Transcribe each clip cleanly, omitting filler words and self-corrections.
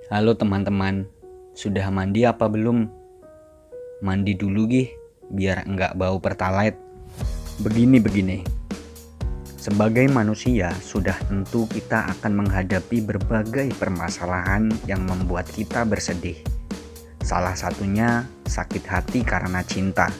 Halo teman-teman, sudah mandi apa belum? Mandi dulu gih, biar enggak bau pertalite. Begini, sebagai manusia sudah tentu kita akan menghadapi berbagai permasalahan yang membuat kita bersedih. Salah satunya sakit hati karena cinta.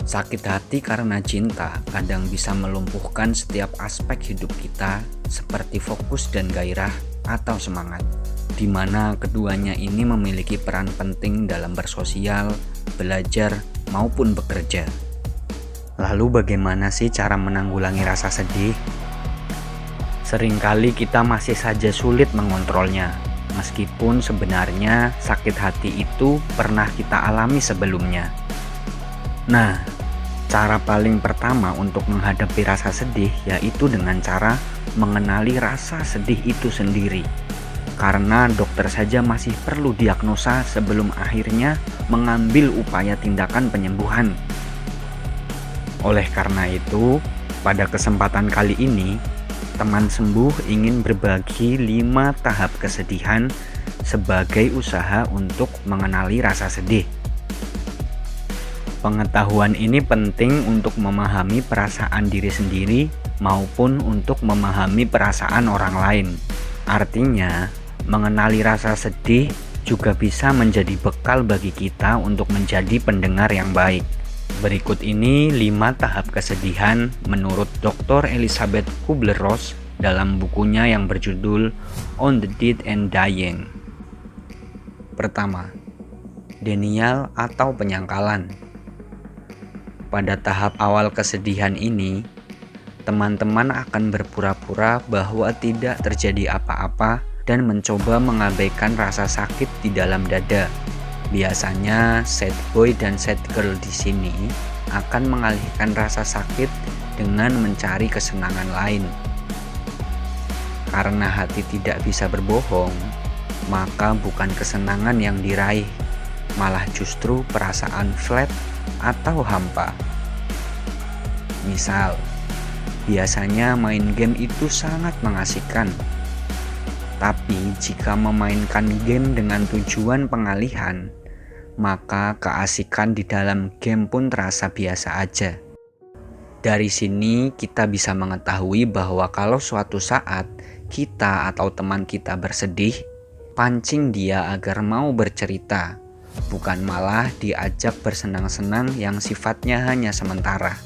Sakit hati karena cinta kadang bisa melumpuhkan setiap aspek hidup kita seperti fokus dan gairah atau semangat, di mana keduanya ini memiliki peran penting dalam bersosial, belajar, maupun bekerja. Lalu bagaimana sih cara menanggulangi rasa sedih? Seringkali kita masih saja sulit mengontrolnya, meskipun sebenarnya sakit hati itu pernah kita alami sebelumnya. Nah, cara paling pertama untuk menghadapi rasa sedih yaitu dengan cara mengenali rasa sedih itu sendiri. Karena dokter saja masih perlu diagnosa sebelum akhirnya mengambil upaya tindakan penyembuhan. Oleh karena itu, pada kesempatan kali ini, teman sembuh ingin berbagi 5 tahap kesedihan sebagai usaha untuk mengenali rasa sedih. Pengetahuan ini penting untuk memahami perasaan diri sendiri maupun untuk memahami perasaan orang lain. Artinya, mengenali rasa sedih juga bisa menjadi bekal bagi kita untuk menjadi pendengar yang baik. Berikut ini 5 tahap kesedihan menurut Dr. Elizabeth Kubler-Ross dalam bukunya yang berjudul On the Dead and Dying. Pertama, denial atau penyangkalan. Pada tahap awal kesedihan ini, teman-teman akan berpura-pura bahwa tidak terjadi apa-apa dan mencoba mengabaikan rasa sakit di dalam dada. Biasanya sad boy dan sad girl di sini akan mengalihkan rasa sakit dengan mencari kesenangan lain. Karena hati tidak bisa berbohong, maka bukan kesenangan yang diraih, malah justru perasaan flat atau hampa. Misal, biasanya main game itu sangat mengasihkan. Tapi jika memainkan game dengan tujuan pengalihan, maka keasikan di dalam game pun terasa biasa aja. Dari sini kita bisa mengetahui bahwa kalau suatu saat kita atau teman kita bersedih, pancing dia agar mau bercerita, bukan malah diajak bersenang-senang yang sifatnya hanya sementara.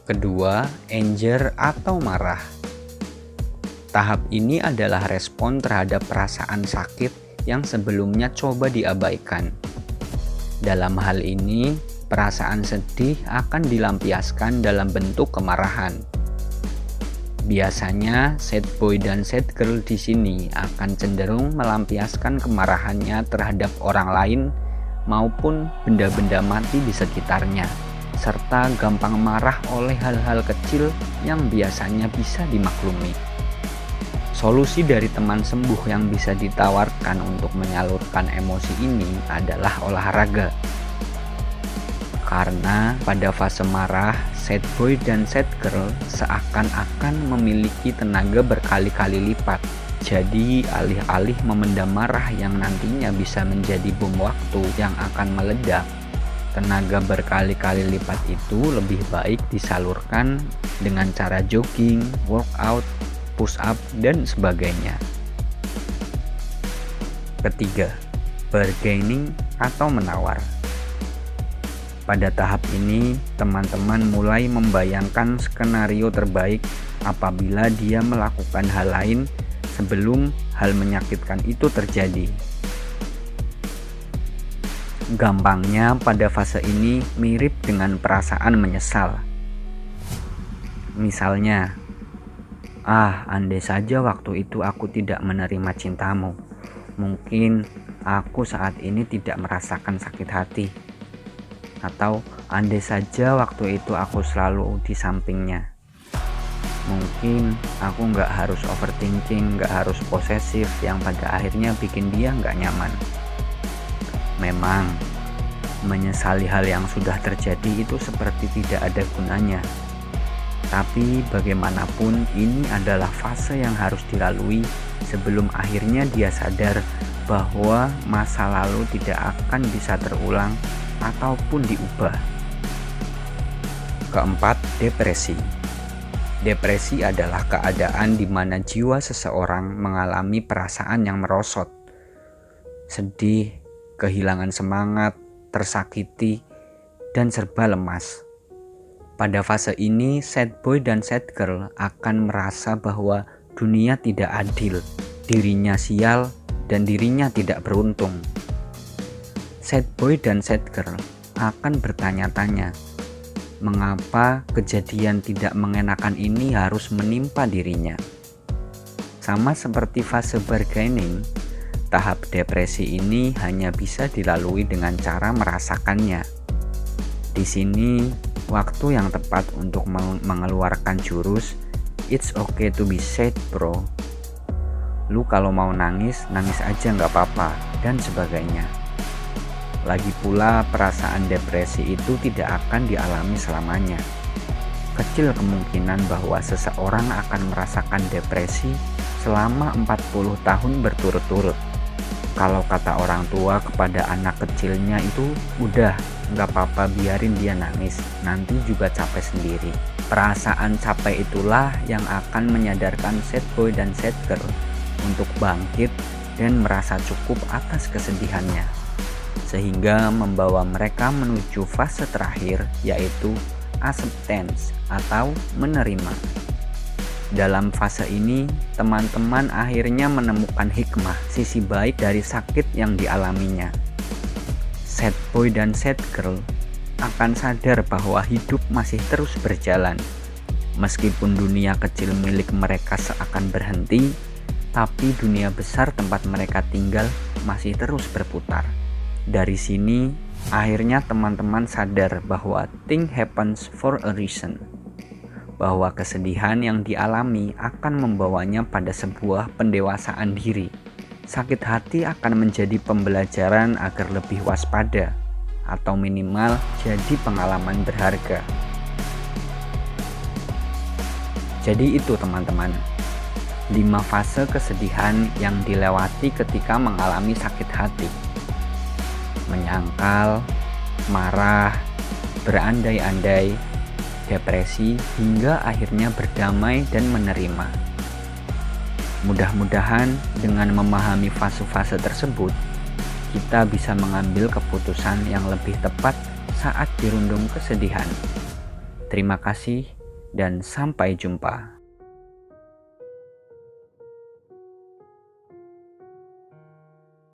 Kedua, anger atau marah. Tahap ini adalah respon terhadap perasaan sakit yang sebelumnya coba diabaikan. Dalam hal ini, perasaan sedih akan dilampiaskan dalam bentuk kemarahan. Biasanya, sad boy dan sad girl di sini akan cenderung melampiaskan kemarahannya terhadap orang lain maupun benda-benda mati di sekitarnya, serta gampang marah oleh hal-hal kecil yang biasanya bisa dimaklumi. Solusi dari teman sembuh yang bisa ditawarkan untuk menyalurkan emosi ini adalah olahraga. Karena pada fase marah, sad boy dan sad girl seakan-akan memiliki tenaga berkali-kali lipat. Jadi alih-alih memendam marah yang nantinya bisa menjadi bom waktu yang akan meledak, tenaga berkali-kali lipat itu lebih baik disalurkan dengan cara jogging, workout, push up, dan sebagainya. Ketiga, bargaining atau menawar. Pada tahap ini, teman-teman mulai membayangkan skenario terbaik apabila dia melakukan hal lain sebelum hal menyakitkan itu terjadi. Gampangnya pada fase ini mirip dengan perasaan menyesal. Misalnya, andai saja waktu itu aku tidak menerima cintamu, mungkin aku saat ini tidak merasakan sakit hati. Atau andai saja waktu itu aku selalu di sampingnya, mungkin aku gak harus overthinking, gak harus posesif yang pada akhirnya bikin dia gak nyaman. Memang, menyesali hal yang sudah terjadi itu seperti tidak ada gunanya. Tapi bagaimanapun ini adalah fase yang harus dilalui sebelum akhirnya dia sadar bahwa masa lalu tidak akan bisa terulang ataupun diubah. Keempat, depresi. Depresi adalah keadaan di mana jiwa seseorang mengalami perasaan yang merosot, sedih, kehilangan semangat, tersakiti, dan serba lemas. Pada fase ini, sad boy dan sad girl akan merasa bahwa dunia tidak adil, dirinya sial, dan dirinya tidak beruntung. Sad boy dan sad girl akan bertanya-tanya, mengapa kejadian tidak mengenakan ini harus menimpa dirinya? Sama seperti fase bargaining, tahap depresi ini hanya bisa dilalui dengan cara merasakannya. Di sini, waktu yang tepat untuk mengeluarkan jurus "It's okay to be sad, bro. Lu kalau mau nangis, nangis aja nggak apa-apa," dan sebagainya. Lagi pula, perasaan depresi itu tidak akan dialami selamanya. Kecil kemungkinan bahwa seseorang akan merasakan depresi selama 40 tahun berturut-turut. Kalau kata orang tua kepada anak kecilnya itu, udah, nggak apa-apa, biarin dia nangis, nanti juga capek sendiri. Perasaan capek itulah yang akan menyadarkan sad boy dan sad girl untuk bangkit dan merasa cukup atas kesedihannya, sehingga membawa mereka menuju fase terakhir, yaitu acceptance atau menerima. Dalam fase ini, teman-teman akhirnya menemukan hikmah sisi baik dari sakit yang dialaminya. Sad boy dan sad girl akan sadar bahwa hidup masih terus berjalan. Meskipun dunia kecil milik mereka seakan berhenti, tapi dunia besar tempat mereka tinggal masih terus berputar. Dari sini, akhirnya teman-teman sadar bahwa things happens for a reason, bahwa kesedihan yang dialami akan membawanya pada sebuah pendewasaan diri. Sakit hati akan menjadi pembelajaran agar lebih waspada, atau minimal jadi pengalaman berharga. Jadi itu teman-teman, 5 fase kesedihan yang dilewati ketika mengalami sakit hati: menyangkal, marah, berandai-andai, depresi, hingga akhirnya berdamai dan menerima. Mudah-mudahan dengan memahami fase-fase tersebut, kita bisa mengambil keputusan yang lebih tepat saat dirundung kesedihan. Terima kasih dan sampai jumpa.